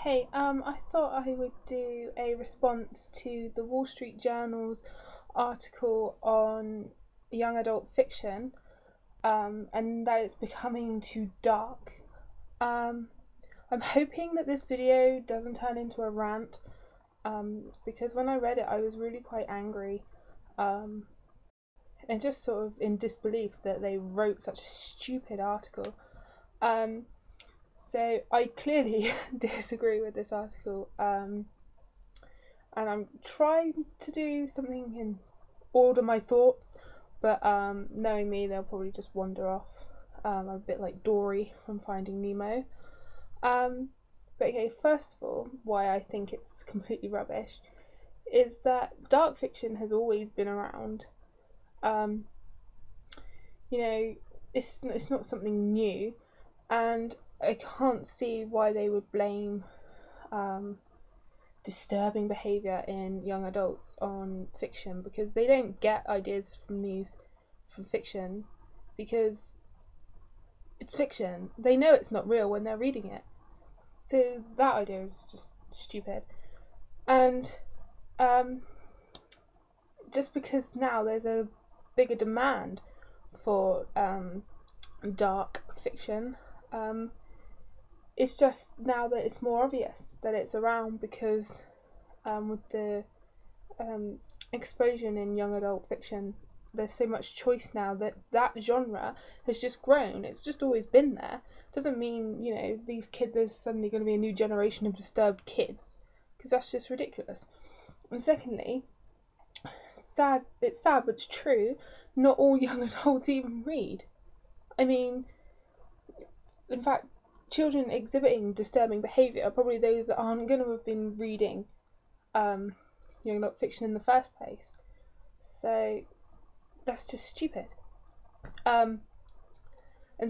Hey, I thought I would do a response to the Wall Street Journal's article on young adult fiction, and that it's becoming too dark. Um, I'm hoping that this video doesn't turn into a rant, because when I read it, I was really quite angry, um, and just sort of in disbelief that they wrote such a stupid article. Um, so I clearly disagree with this article. And I'm trying to do something and order my thoughts, but knowing me, they'll probably just wander off. I'm a bit like Dory from Finding Nemo. Um, but okay, first of all, why I think it's completely rubbish is that dark fiction has always been around. Um, it's not something new, and I can't see why they would blame um, disturbing behaviour in young adults on fiction, because they don't get ideas from fiction because it's fiction. They know it's not real when they're reading it. So that idea is just stupid. And um, just because now there's a bigger demand for dark fiction, it's just now that it's more obvious that it's around because with the explosion in young adult fiction, there's so much choice now that genre has just grown. It's just always been there. Doesn't mean these kids, there's suddenly going to be a new generation of disturbed kids, because that's just ridiculous. And secondly, it's sad but it's true, not all young adults even read. I mean, in fact, children exhibiting disturbing behaviour are probably those that aren't going to have been reading young adult fiction in the first place. So that's just stupid. And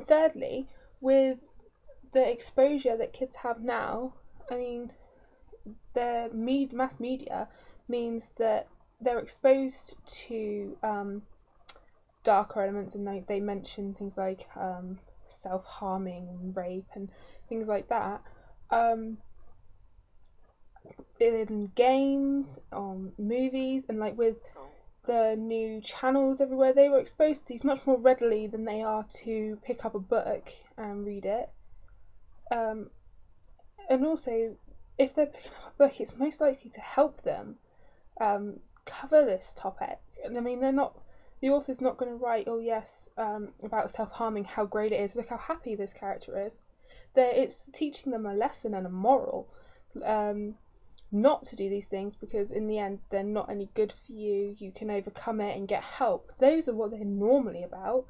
thirdly, with the exposure that kids have now, I mean, the mass media means that they're exposed to darker elements, and they mention things like self-harming, rape, and things like that. In games, on movies, and like with the new channels everywhere, they were exposed to these much more readily than they are to pick up a book and read it. And also, if they're picking up a book, it's most likely to help them cover this topic. And I mean, the author's not going to write, oh yes, about self-harming, how great it is, look how happy this character is. It's teaching them a lesson and a moral, not to do these things, because in the end they're not any good for you. You can overcome it and get help. Those are what they're normally about.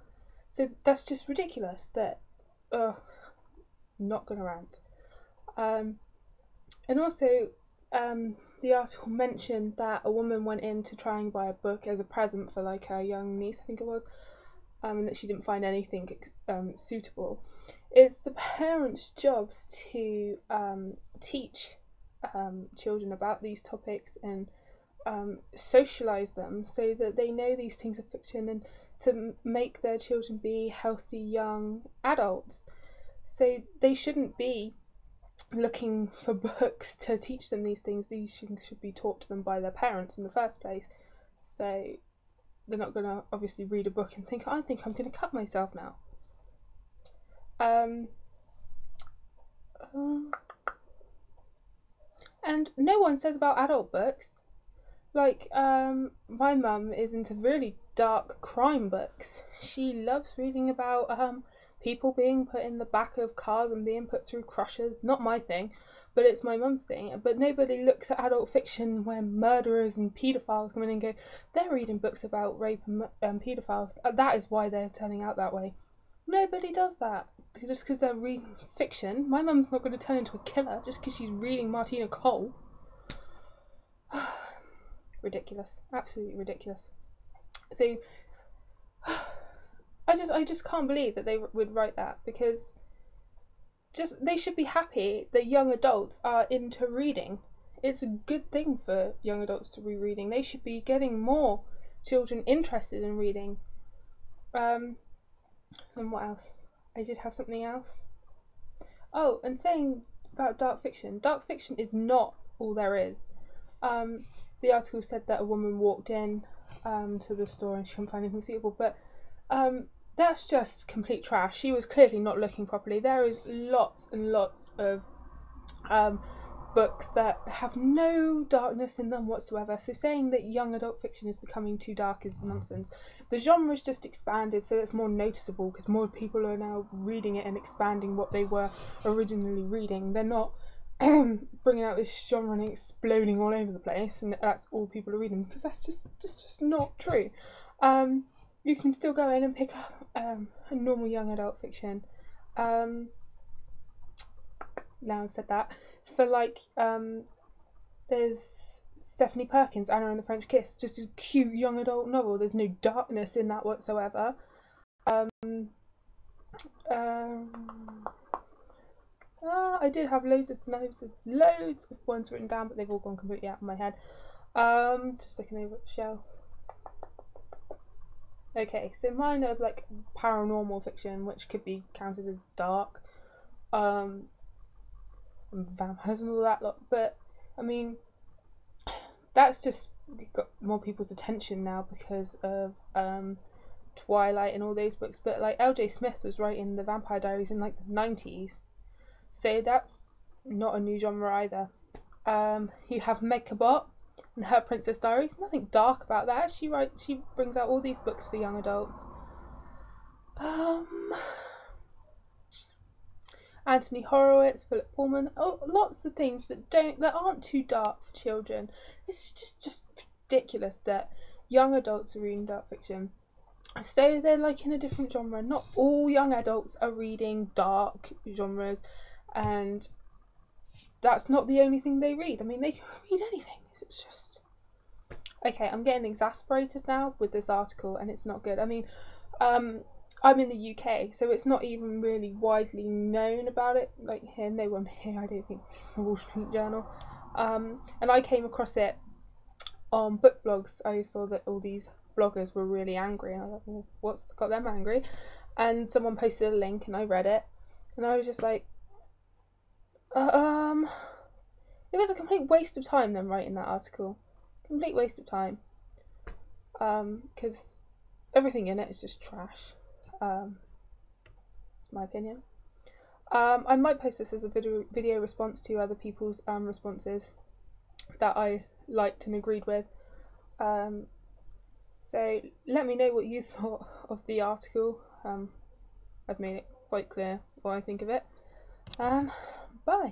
So that's just ridiculous. That not gonna rant. And also, the article mentioned that a woman went in to try and buy a book as a present for like her young niece, I think it was, and that she didn't find anything suitable. It's the parents' jobs to teach children about these topics and socialise them so that they know these things are fiction, and to make their children be healthy young adults. So they shouldn't be looking for books to teach them these things. These things should be taught to them by their parents in the first place. So they're not going to obviously read a book and think, I think I'm going to cut myself now. And no one says about adult books. Like, my mum is into really dark crime books. She loves reading about people being put in the back of cars and being put through crushers. Not my thing, but it's my mum's thing. But nobody looks at adult fiction where murderers and paedophiles come in and go, they're reading books about rape and paedophiles. That is why they're turning out that way. Nobody does that. Just because they're reading fiction. My mum's not going to turn into a killer just because she's reading Martina Cole. Ridiculous. Absolutely ridiculous. So I just can't believe that they would write that, because they should be happy that young adults are into reading. It's a good thing for young adults to be reading. They should be getting more children interested in reading. And what else? I did have something else. Oh, and saying about dark fiction. Dark fiction is not all there is. The article said that a woman walked in to the store and she couldn't find anything suitable, but that's just complete trash. She was clearly not looking properly. There is lots and lots of books that have no darkness in them whatsoever, so saying that young adult fiction is becoming too dark is nonsense. The genre's just expanded so it's more noticeable because more people are now reading it and expanding what they were originally reading. They're not bringing out this genre and exploding all over the place and that's all people are reading, because that's just not true. You can still go in and pick up a normal young adult fiction. Now I've said that, for like there's Stephanie Perkins' Anna and the French Kiss, just a cute young adult novel. There's no darkness in that whatsoever. I did have loads of ones written down, but they've all gone completely out of my head. Just looking over at the shelf. Okay, so mine are like paranormal fiction, which could be counted as dark. Vampires and all that lot, but I mean that's just got more people's attention now because of Twilight and all those books, but like L.J. Smith was writing the Vampire Diaries in like the 90s, so that's not a new genre either. You have Meg Cabot and her Princess Diaries. Nothing dark about that. She brings out all these books for young adults. Anthony Horowitz, Philip Pullman, lots of things that aren't too dark for children. It's just ridiculous that young adults are reading dark fiction. So they're like in a different genre. Not all young adults are reading dark genres, and that's not the only thing they read. I mean, they can read anything. It's just okay. I'm getting exasperated now with this article, and it's not good. I mean, I'm in the UK, so it's not even really widely known about it. Like here, no one here, I don't think, reads the Wall Street Journal. And I came across it on book blogs. I saw that all these bloggers were really angry, and I was like, well, what's got them angry? And someone posted a link, and I read it, and I was just like, it was a complete waste of time them writing that article. Complete waste of time. Because everything in it is just trash. That's my opinion. I might post this as a video response to other people's responses that I liked and agreed with. So let me know what you thought of the article. I've made it quite clear what I think of it. Bye.